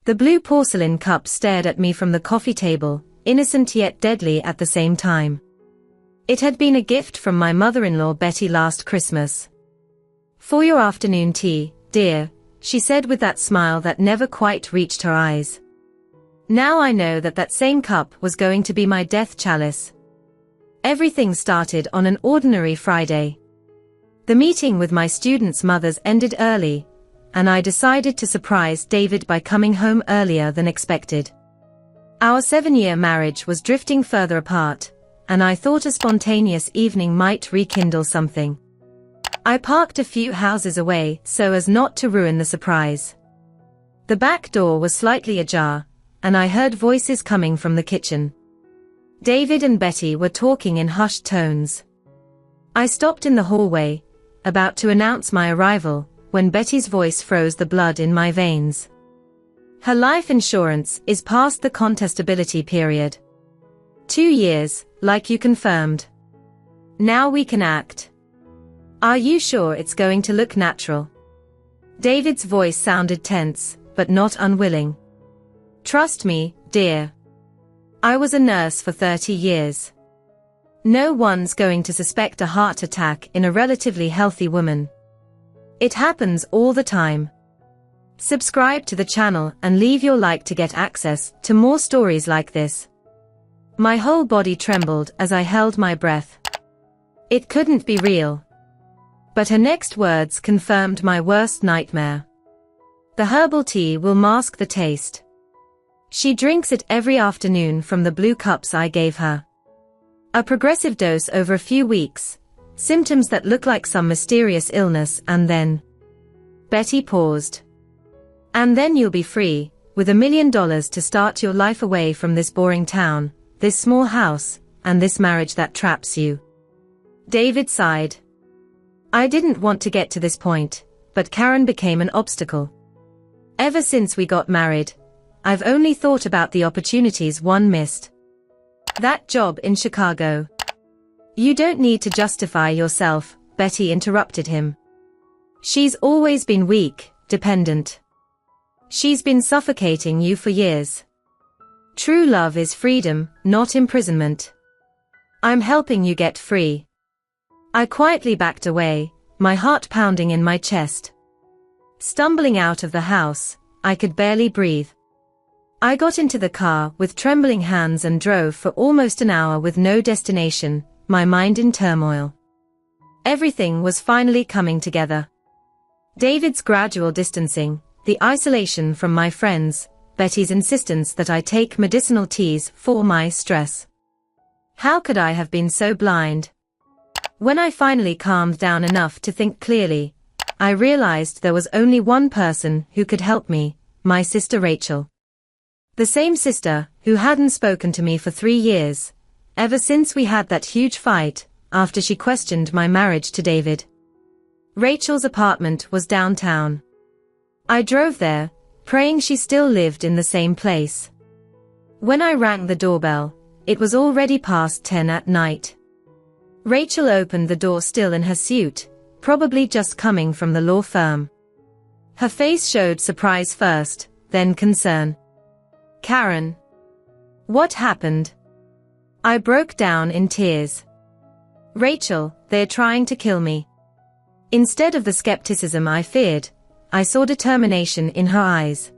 The blue porcelain cup stared at me from the coffee table, innocent yet deadly at the same time. It had been a gift from my mother-in-law Betty last Christmas. "For your afternoon tea, dear," she said with that smile that never quite reached her eyes. Now I know that that same cup was going to be my death chalice. Everything started on an ordinary Friday. The meeting with my students' mothers ended early, and I decided to surprise David by coming home earlier than expected. Our 7-year marriage was drifting further apart, and I thought a spontaneous evening might rekindle something. I parked a few houses away so as not to ruin the surprise. The back door was slightly ajar, and I heard voices coming from the kitchen. David and Betty were talking in hushed tones. I stopped in the hallway, about to announce my arrival, when Betty's voice froze the blood in my veins. "Her life insurance is past the contestability period. 2 years, like you confirmed. Now we can act. Are you sure it's going to look natural?" David's voice sounded tense, but not unwilling. "Trust me, dear. I was a nurse for 30 years. No one's going to suspect a heart attack in a relatively healthy woman. It happens all the time." Subscribe to the channel and leave your like to get access to more stories like this. My whole body trembled as I held my breath. It couldn't be real. But her next words confirmed my worst nightmare. "The herbal tea will mask the taste. She drinks it every afternoon from the blue cups I gave her. A progressive dose over a few weeks, symptoms that look like some mysterious illness, and then..." Betty paused. "And then you'll be free, with $1 million to start your life away from this boring town, this small house, and this marriage that traps you." David sighed. I didn't want to get to this point, but Karen became an obstacle. Ever since we got married, I've only thought about the opportunities one missed. "That job in Chicago." "You don't need to justify yourself," Betty interrupted him. "She's always been weak, dependent. She's been suffocating you for years. True love is freedom, not imprisonment. I'm helping you get free." I quietly backed away, my heart pounding in my chest. Stumbling out of the house, I could barely breathe. I got into the car with trembling hands and drove for almost an hour with no destination, my mind in turmoil. Everything was finally coming together. David's gradual distancing, the isolation from my friends, Betty's insistence that I take medicinal teas for my stress. How could I have been so blind? When I finally calmed down enough to think clearly, I realized there was only one person who could help me, my sister Rachel. The same sister who hadn't spoken to me for 3 years, ever since we had that huge fight, after she questioned my marriage to David. Rachel's apartment was downtown. I drove there, praying she still lived in the same place. When I rang the doorbell, it was already past 10 at night. Rachel opened the door still in her suit, probably just coming from the law firm. Her face showed surprise first, then concern. "Karen. What happened?" I broke down in tears. "Rachel, they're trying to kill me." Instead of the skepticism I feared, I saw determination in her eyes.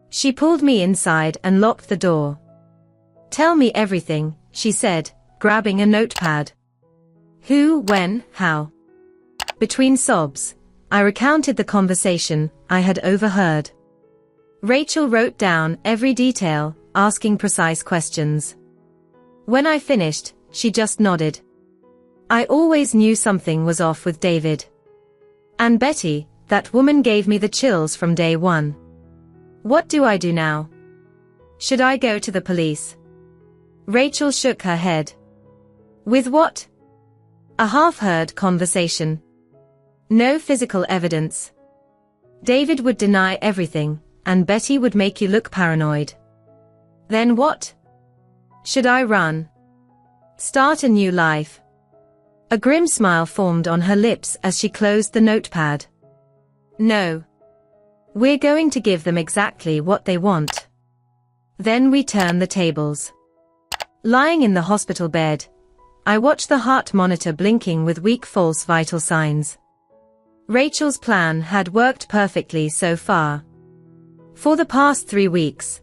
She pulled me inside and locked the door. "Tell me everything," she said, grabbing a notepad. "Who, when, how?" Between sobs, I recounted the conversation I had overheard. Rachel wrote down every detail, asking precise questions. When I finished, she just nodded. I always knew something was off with David. And Betty, that woman gave me the chills from day one. What do I do now? Should I go to the police? Rachel shook her head. With what? A half-heard conversation. No physical evidence. David would deny everything, and Betty would make you look paranoid. Then what? Should I run? Start a new life? A grim smile formed on her lips as she closed the notepad. No. We're going to give them exactly what they want. Then we turn the tables. Lying in the hospital bed, I watch the heart monitor blinking with weak false vital signs. Rachel's plan had worked perfectly so far. For the past 3 weeks,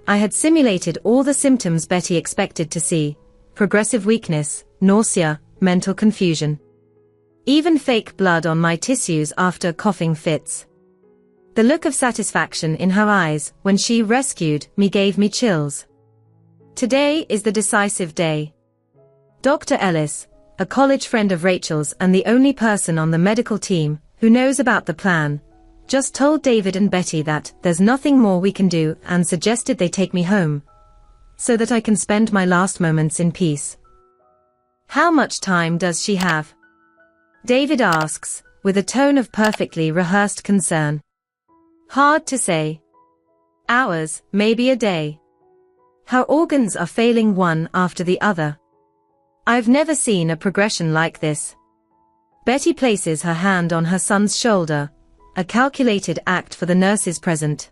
I had simulated all the symptoms Betty expected to see: progressive weakness, nausea, mental confusion. Even fake blood on my tissues after coughing fits. The look of satisfaction in her eyes when she rescued me gave me chills. Today is the decisive day. Dr. Ellis, a college friend of Rachel's and the only person on the medical team who knows about the plan, just told David and Betty that there's nothing more we can do and suggested they take me home, so that I can spend my last moments in peace. How much time does she have? David asks, with a tone of perfectly rehearsed concern. Hard to say. Hours, maybe a day. Her organs are failing one after the other. I've never seen a progression like this. Betty places her hand on her son's shoulder, a calculated act for the nurses present.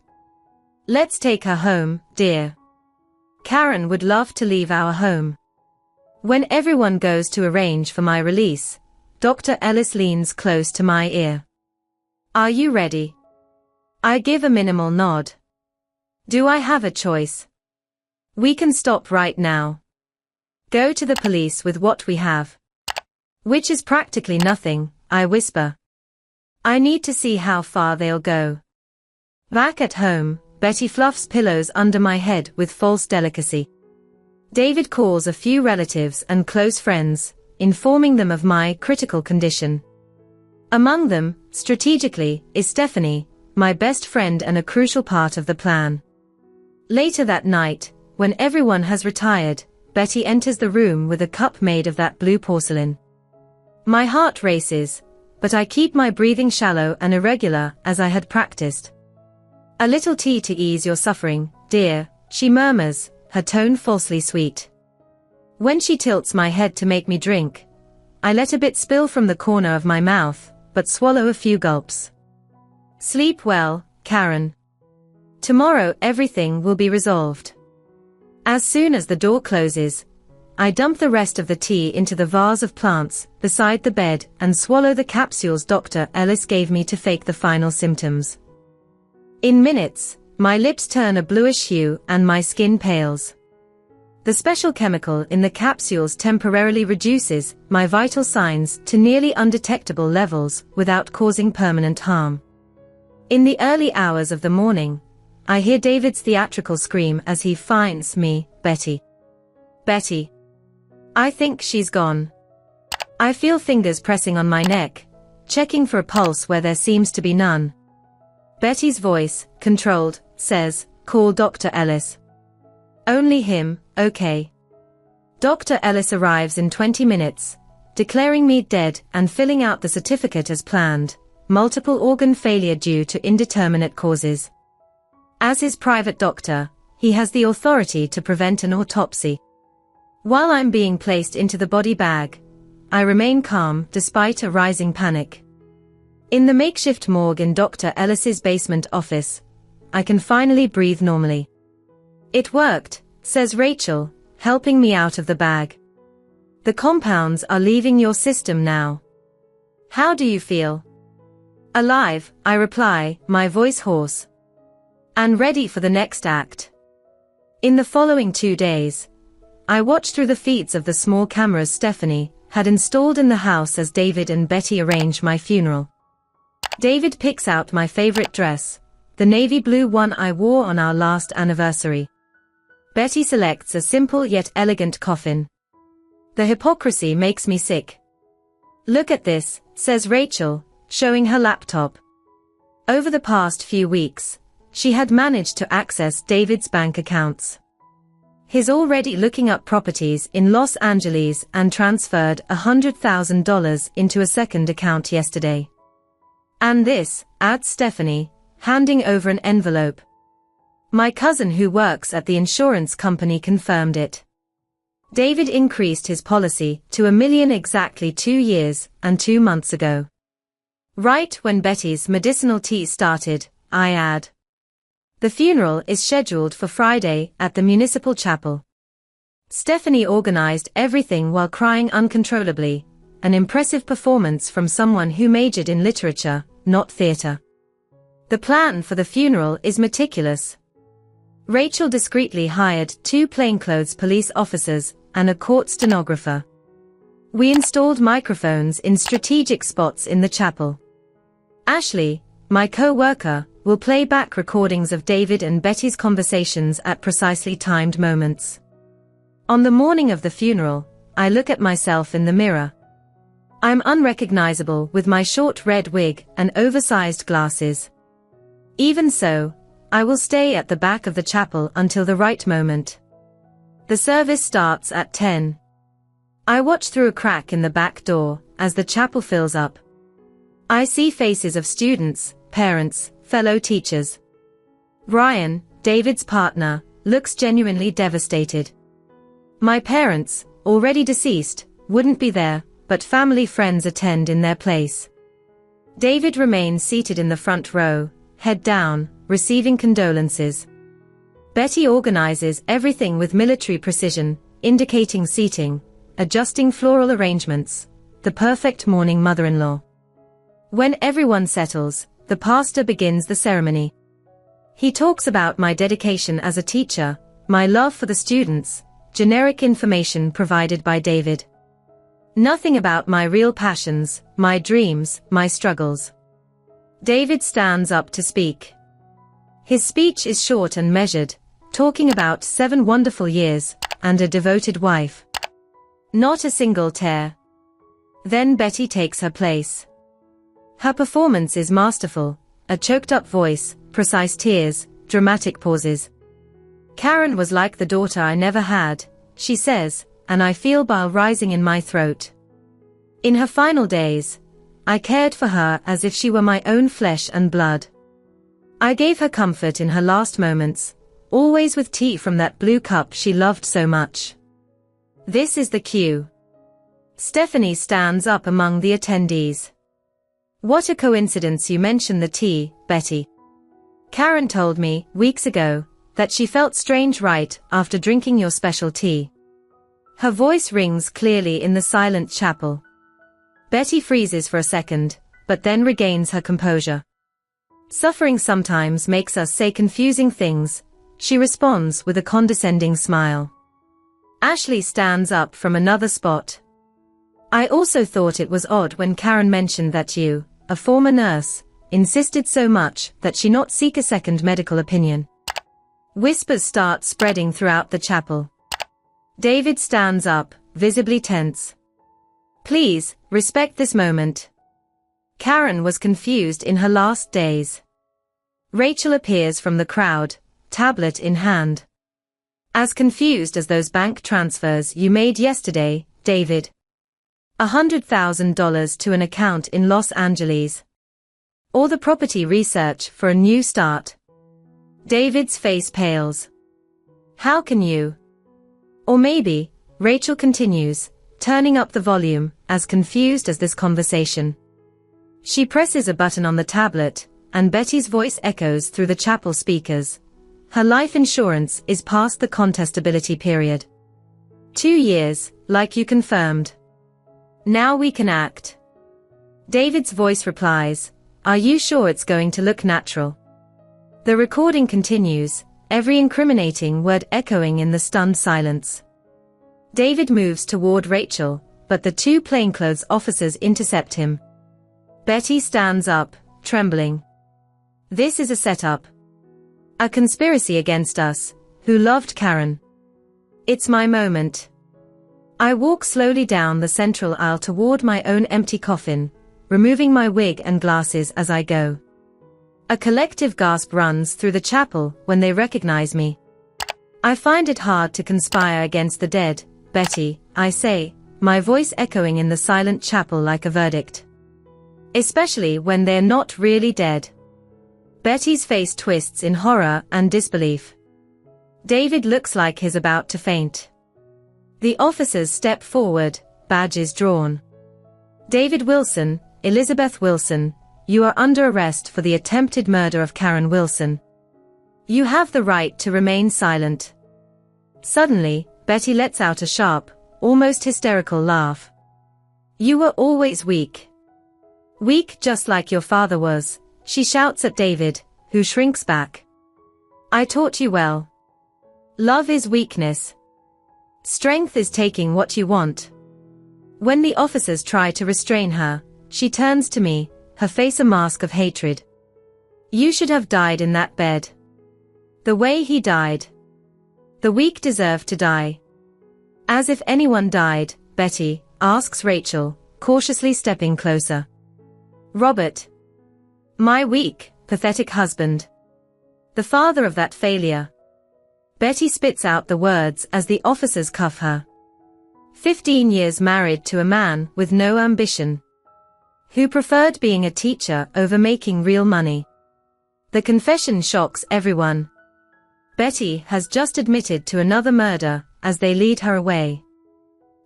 Let's take her home, dear. Karen would love to leave our home. When everyone goes to arrange for my release, Dr. Ellis leans close to my ear. Are you ready? I give a minimal nod. Do I have a choice? We can stop right now. Go to the police with what we have. Which is practically nothing, I whisper. I need to see how far they'll go. Back at home, Betty fluffs pillows under my head with false delicacy. David calls a few relatives and close friends, informing them of my critical condition. Among them, strategically, is Stephanie, my best friend and a crucial part of the plan. Later that night, when everyone has retired, Betty enters the room with a cup made of that blue porcelain. My heart races, but I keep my breathing shallow and irregular as I had practiced. A little tea to ease your suffering, dear, she murmurs, her tone falsely sweet. When she tilts my head to make me drink, I let a bit spill from the corner of my mouth, but swallow a few gulps. Sleep well, Karen. Tomorrow everything will be resolved. As soon as the door closes, I dump the rest of the tea into the vase of plants beside the bed and swallow the capsules Dr. Ellis gave me to fake the final symptoms. In minutes, my lips turn a bluish hue and my skin pales. The special chemical in the capsules temporarily reduces my vital signs to nearly undetectable levels without causing permanent harm. In the early hours of the morning, I hear David's theatrical scream as he finds me, Betty. Betty. I think she's gone. I feel fingers pressing on my neck, checking for a pulse where there seems to be none. Betty's voice, controlled, says, call Dr. Ellis. Only him, okay. Dr. Ellis arrives in 20 minutes, declaring me dead and filling out the certificate as planned, multiple organ failure due to indeterminate causes. As his private doctor, he has the authority to prevent an autopsy. While I'm being placed into the body bag, I remain calm despite a rising panic. In the makeshift morgue in Dr. Ellis's basement office, I can finally breathe normally. It worked, says Rachel, helping me out of the bag. The compounds are leaving your system now. How do you feel? Alive, I reply, my voice hoarse. And ready for the next act. In the following 2 days, I watched through the feeds of the small cameras Stephanie had installed in the house as David and Betty arrange my funeral. David picks out my favorite dress, the navy blue one I wore on our last anniversary. Betty selects a simple yet elegant coffin. The hypocrisy makes me sick. Look at this, says Rachel, showing her laptop. Over the past few weeks, she had managed to access David's bank accounts. He's already looking up properties in Los Angeles and transferred $100,000 into a second account yesterday. And this, adds Stephanie, handing over an envelope. My cousin who works at the insurance company confirmed it. David increased his policy to $1 million exactly 2 years and 2 months ago. Right when Betty's medicinal tea started, I add. The funeral is scheduled for Friday at the municipal chapel. Stephanie organized everything while crying uncontrollably, an impressive performance from someone who majored in literature, not theater. The plan for the funeral is meticulous. Rachel discreetly hired 2 plainclothes police officers and a court stenographer. We installed microphones in strategic spots in the chapel. Ashley, my co-worker, will play back recordings of David and Betty's conversations at precisely timed moments. On the morning of the funeral, I look at myself in the mirror. I'm unrecognizable with my short red wig and oversized glasses. Even so, I will stay at the back of the chapel until the right moment. The service starts at 10. I watch through a crack in the back door as the chapel fills up. I see faces of students, parents, fellow teachers. Ryan, David's partner, looks genuinely devastated. My parents, already deceased, wouldn't be there, but family friends attend in their place. David remains seated in the front row, head down, receiving condolences. Betty organizes everything with military precision, indicating seating, adjusting floral arrangements, the perfect mourning mother-in-law. When everyone settles, the pastor begins the ceremony. He talks about my dedication as a teacher, my love for the students, generic information provided by David. Nothing about my real passions, my dreams, my struggles. David stands up to speak. His speech is short and measured, talking about 7 wonderful years, and a devoted wife. Not a single tear. Then Betty takes her place. Her performance is masterful, a choked-up voice, precise tears, dramatic pauses. Karen was like the daughter I never had, she says, and I feel bile rising in my throat. In her final days, I cared for her as if she were my own flesh and blood. I gave her comfort in her last moments, always with tea from that blue cup she loved so much. This is the cue. Stephanie stands up among the attendees. What a coincidence you mention the tea, Betty. Karen told me, weeks ago, that she felt strange right after drinking your special tea. Her voice rings clearly in the silent chapel. Betty freezes for a second, but then regains her composure. Suffering sometimes makes us say confusing things, she responds with a condescending smile. Ashley stands up from another spot. I also thought it was odd when Karen mentioned that you, a former nurse, insisted so much that she not seek a second medical opinion. Whispers start spreading throughout the chapel. David stands up, visibly tense. Please, respect this moment. Karen was confused in her last days. Rachel appears from the crowd, tablet in hand. As confused as those bank transfers you made yesterday, David. $100,000 to an account in Los Angeles. Or the property research for a new start. David's face pales. How can you? Or maybe, Rachel continues, turning up the volume, as confused as this conversation. She presses a button on the tablet, and Betty's voice echoes through the chapel speakers. Her life insurance is past the contestability period. 2 years, like you confirmed. Now we can act. David's voice replies, are you sure it's going to look natural? The recording continues, every incriminating word echoing in the stunned silence. David moves toward Rachel, but the 2 plainclothes officers intercept him. Betty stands up, trembling. This is a setup. A conspiracy against us, who loved Karen. It's my moment. I walk slowly down the central aisle toward my own empty coffin, removing my wig and glasses as I go. A collective gasp runs through the chapel when they recognize me. I find it hard to conspire against the dead, Betty, I say, my voice echoing in the silent chapel like a verdict. Especially when they're not really dead. Betty's face twists in horror and disbelief. David looks like he's about to faint. The officers step forward, badges drawn. David Wilson, Elizabeth Wilson, you are under arrest for the attempted murder of Karen Wilson. You have the right to remain silent." Suddenly, Betty lets out a sharp, almost hysterical laugh. "You were always weak. Weak just like your father was," she shouts at David, who shrinks back. "I taught you well. Love is weakness. Strength is taking what you want." When the officers try to restrain her, she turns to me, her face a mask of hatred. "You should have died in that bed. The way he died. The weak deserve to die." "As if anyone died," Betty asks Rachel, cautiously stepping closer. "Robert. My weak, pathetic husband. The father of that failure." Betty spits out the words as the officers cuff her. 15 years married to a man with no ambition, who preferred being a teacher over making real money. The confession shocks everyone. Betty has just admitted to another murder as they lead her away.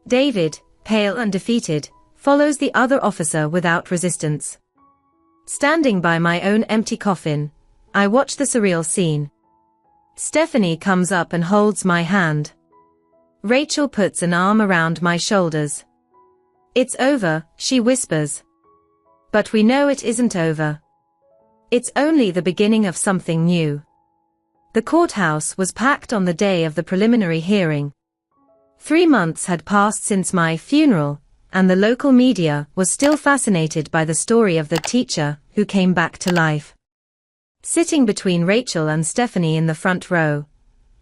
David, pale and defeated, follows the other officer without resistance. Standing by my own empty coffin, I watch the surreal scene. Stephanie comes up and holds my hand. Rachel puts an arm around my shoulders. "It's over," she whispers. But we know it isn't over. It's only the beginning of something new. The courthouse was packed on the day of the preliminary hearing. 3 months had passed since my funeral, and the local media was still fascinated by the story of the teacher who came back to life. Sitting between Rachel and Stephanie in the front row,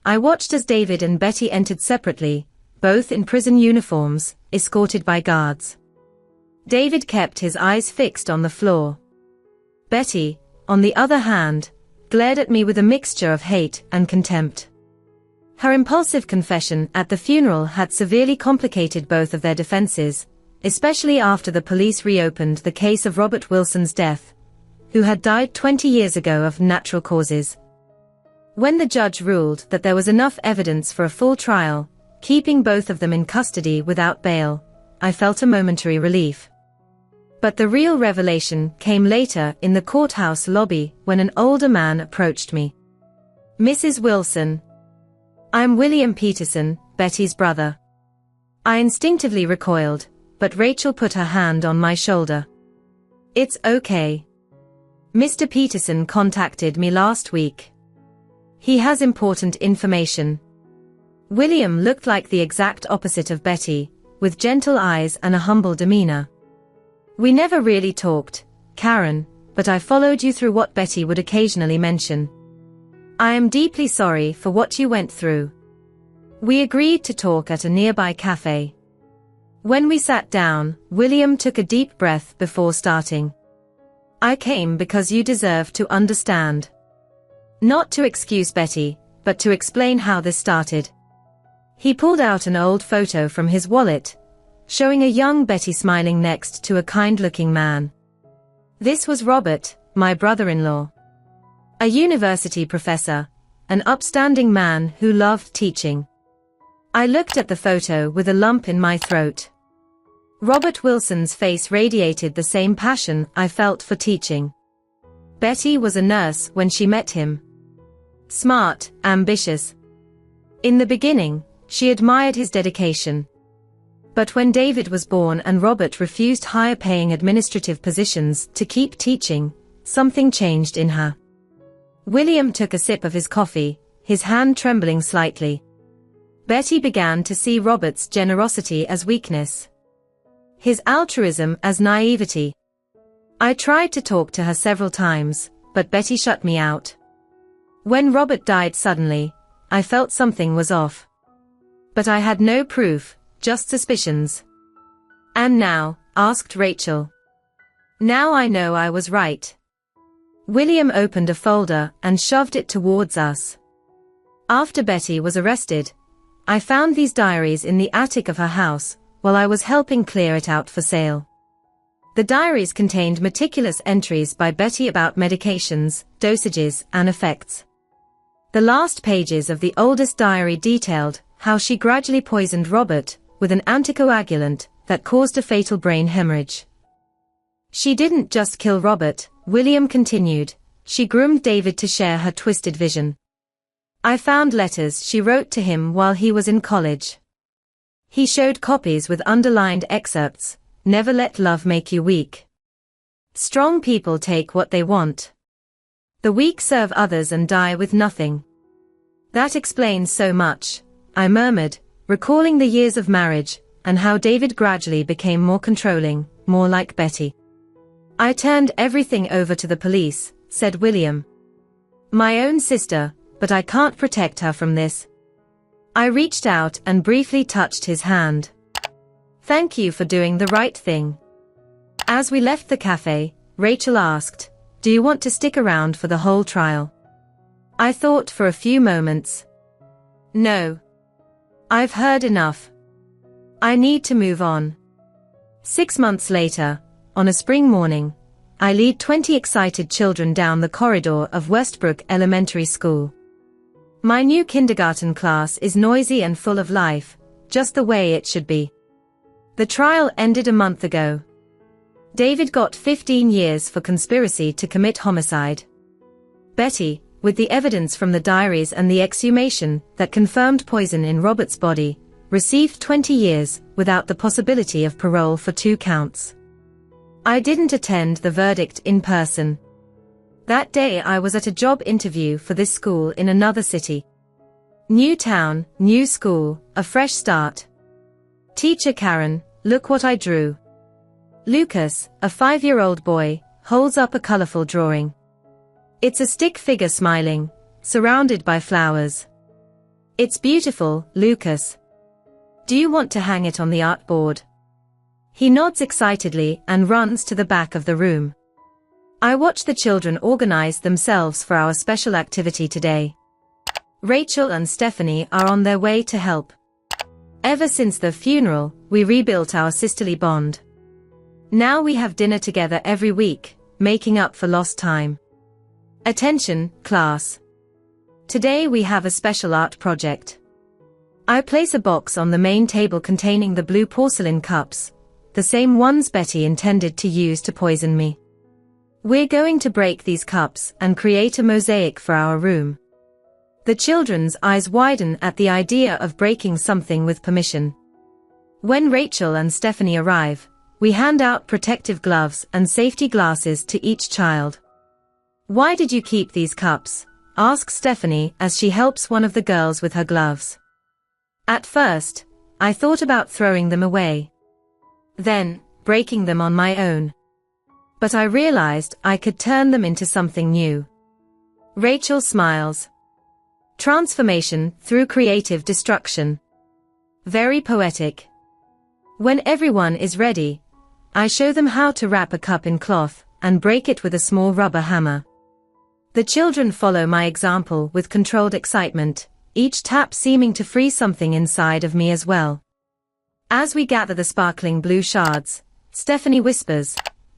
I watched as David and Betty entered separately, both in prison uniforms, escorted by guards. David kept his eyes fixed on the floor. Betty, on the other hand, glared at me with a mixture of hate and contempt. Her impulsive confession at the funeral had severely complicated both of their defenses, especially after the police reopened the case of Robert Wilson's death, who had died 20 years ago of natural causes. When the judge ruled that there was enough evidence for a full trial, keeping both of them in custody without bail, I felt a momentary relief. But the real revelation came later in the courthouse lobby when an older man approached me. "Mrs. Wilson. I'm William Peterson, Betty's brother." I instinctively recoiled, but Rachel put her hand on my shoulder. "It's okay. Mr. Peterson contacted me last week. He has important information." William looked like the exact opposite of Betty, with gentle eyes and a humble demeanor. "We never really talked, Karen, but I followed you through what Betty would occasionally mention. I am deeply sorry for what you went through." We agreed to talk at a nearby cafe. When we sat down, William took a deep breath before starting. "I came because you deserve to understand. Not to excuse Betty, but to explain how this started." He pulled out an old photo from his wallet, showing a young Betty smiling next to a kind-looking man. This was Robert, my brother-in-law. A university professor, an upstanding man who loved teaching. I looked at the photo with a lump in my throat. Robert Wilson's face radiated the same passion I felt for teaching. Betty was a nurse when she met him. Smart, ambitious. In the beginning, she admired his dedication. But when David was born and Robert refused higher-paying administrative positions to keep teaching, something changed in her. William took a sip of his coffee, his hand trembling slightly. Betty began to see Robert's generosity as weakness, his altruism as naivety. I tried to talk to her several times, but Betty shut me out. When Robert died suddenly, I felt something was off. But I had no proof, just suspicions. "And now?" asked Rachel. "Now I know I was right." William opened a folder and shoved it towards us. After Betty was arrested, I found these diaries in the attic of her house, while I was helping clear it out for sale. The diaries contained meticulous entries by Betty about medications, dosages, and effects. The last pages of the oldest diary detailed how she gradually poisoned Robert with an anticoagulant that caused a fatal brain hemorrhage. She didn't just kill Robert, William continued, she groomed David to share her twisted vision. I found letters she wrote to him while he was in college. He showed copies with underlined excerpts, never let love make you weak. Strong people take what they want. The weak serve others and die with nothing. That explains so much, I murmured, recalling the years of marriage, and how David gradually became more controlling, more like Betty. I turned everything over to the police, said William. My own sister, but I can't protect her from this. I reached out and briefly touched his hand. Thank you for doing the right thing. As we left the cafe, Rachel asked, do you want to stick around for the whole trial? I thought for a few moments. No. I've heard enough. I need to move on. 6 months later, on a spring morning, I lead 20 excited children down the corridor of Westbrook Elementary School. My new kindergarten class is noisy and full of life, just the way it should be. The trial ended a month ago. David got 15 years for conspiracy to commit homicide. Betty, with the evidence from the diaries and the exhumation that confirmed poison in Robert's body, received 20 years, without the possibility of parole for 2 counts. I didn't attend the verdict in person. That day I was at a job interview for this school in another city. New town, new school, a fresh start. Teacher Karen, look what I drew. Lucas, a 5-year-old boy, holds up a colorful drawing. It's a stick figure smiling, surrounded by flowers. It's beautiful, Lucas. Do you want to hang it on the artboard? He nods excitedly and runs to the back of the room. I watch the children organize themselves for our special activity today. Rachel and Stephanie are on their way to help. Ever since the funeral, we rebuilt our sisterly bond. Now we have dinner together every week, making up for lost time. Attention, class. Today we have a special art project. I place a box on the main table containing the blue porcelain cups, the same ones Betty intended to use to poison me. We're going to break these cups and create a mosaic for our room. The children's eyes widen at the idea of breaking something with permission. When Rachel and Stephanie arrive, we hand out protective gloves and safety glasses to each child. Why did you keep these cups? Asks Stephanie as she helps one of the girls with her gloves. At first, I thought about throwing them away. Then, breaking them on my own. But I realized I could turn them into something new. Rachel smiles. Transformation through creative destruction. Very poetic. When everyone is ready, I show them how to wrap a cup in cloth and break it with a small rubber hammer. The children follow my example with controlled excitement, each tap seeming to free something inside of me as well. As we gather the sparkling blue shards, Stephanie whispers,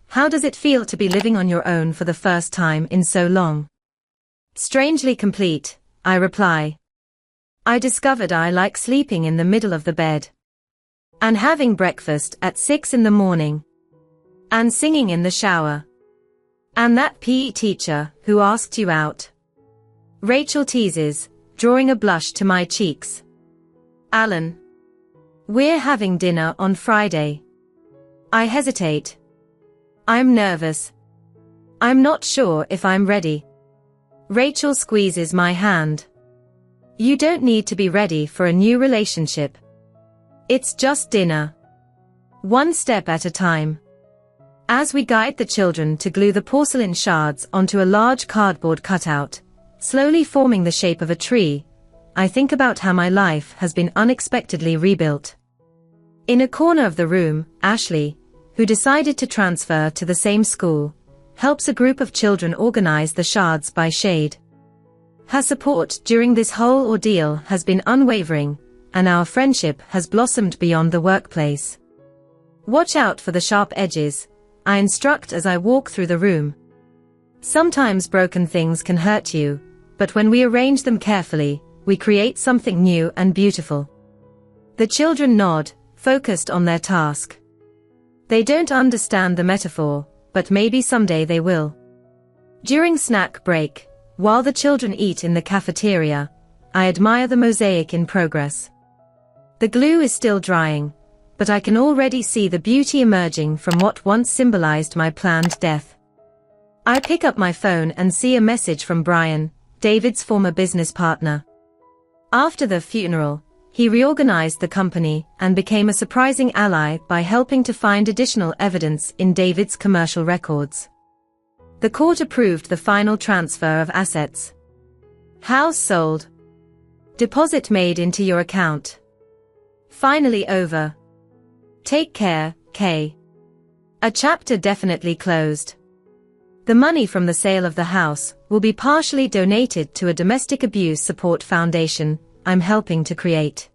how does it feel to be living on your own for the first time in so long? Strangely complete, I reply. I discovered I like sleeping in the middle of the bed. And having breakfast at 6 in the morning. And singing in the shower. And that PE teacher who asked you out. Rachel teases, drawing a blush to my cheeks. Alan. We're having dinner on Friday. I hesitate. I'm nervous. I'm not sure if I'm ready. Rachel squeezes my hand. You don't need to be ready for a new relationship. It's just dinner. One step at a time. As we guide the children to glue the porcelain shards onto a large cardboard cutout, slowly forming the shape of a tree, I think about how my life has been unexpectedly rebuilt. In a corner of the room, Ashley, who decided to transfer to the same school, helps a group of children organize the shards by shade. Her support during this whole ordeal has been unwavering, and our friendship has blossomed beyond the workplace. Watch out for the sharp edges, I instruct as I walk through the room. Sometimes broken things can hurt you, but when we arrange them carefully, we create something new and beautiful. The children nod, focused on their task. They don't understand the metaphor, but maybe someday they will. During snack break, while the children eat in the cafeteria, I admire the mosaic in progress. The glue is still drying, but I can already see the beauty emerging from what once symbolized my planned death. I pick up my phone and see a message from Brian, David's former business partner. After the funeral, he reorganized the company and became a surprising ally by helping to find additional evidence in David's commercial records. The court approved the final transfer of assets. House sold. Deposit made into your account. Finally over. Take care, Kay. A chapter definitely closed. The money from the sale of the house will be partially donated to a domestic abuse support foundation I'm helping to create.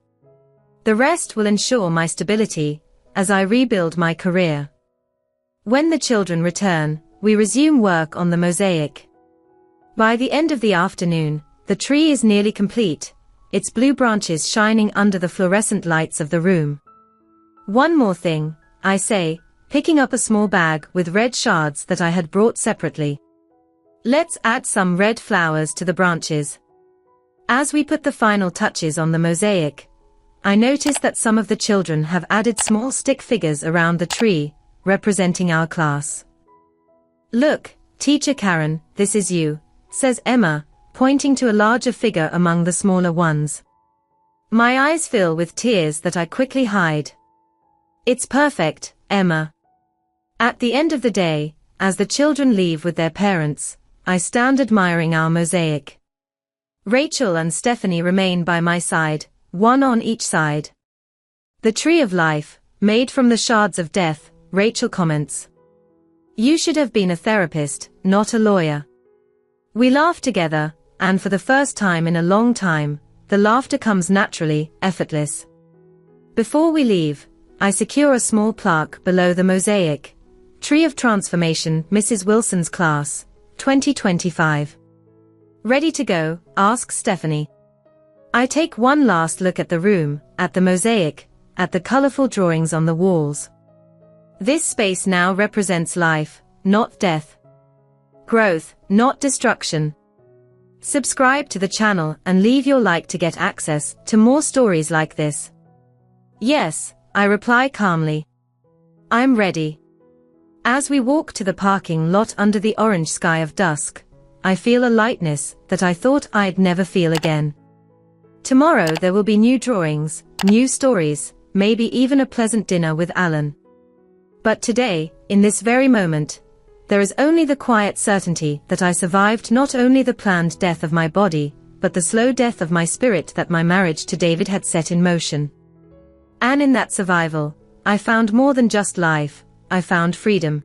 The rest will ensure my stability as I rebuild my career. When the children return, we resume work on the mosaic. By the end of the afternoon, the tree is nearly complete, its blue branches shining under the fluorescent lights of the room. One more thing, I say, picking up a small bag with red shards that I had brought separately. Let's add some red flowers to the branches. As we put the final touches on the mosaic, I notice that some of the children have added small stick figures around the tree, representing our class. Look, Teacher Karen, this is you, says Emma, pointing to a larger figure among the smaller ones. My eyes fill with tears that I quickly hide. It's perfect, Emma. At the end of the day, as the children leave with their parents, I stand admiring our mosaic. Rachel and Stephanie remain by my side, one on each side. The tree of life, made from the shards of death, Rachel comments. You should have been a therapist, not a lawyer. We laugh together, and for the first time in a long time, the laughter comes naturally, effortless. Before we leave, I secure a small plaque below the mosaic. Tree of Transformation, Mrs. Wilson's class, 2025. Ready to go? Asks Stephanie. I take one last look at the room, at the mosaic, at the colorful drawings on the walls. This space now represents life, not death. Growth, not destruction. Subscribe to the channel and leave your like to get access to more stories like this. Yes, I reply calmly. I'm ready. As we walk to the parking lot under the orange sky of dusk, I feel a lightness that I thought I'd never feel again. Tomorrow there will be new drawings, new stories, maybe even a pleasant dinner with Alan. But today, in this very moment, there is only the quiet certainty that I survived not only the planned death of my body, but the slow death of my spirit that my marriage to David had set in motion. And in that survival, I found more than just life, I found freedom.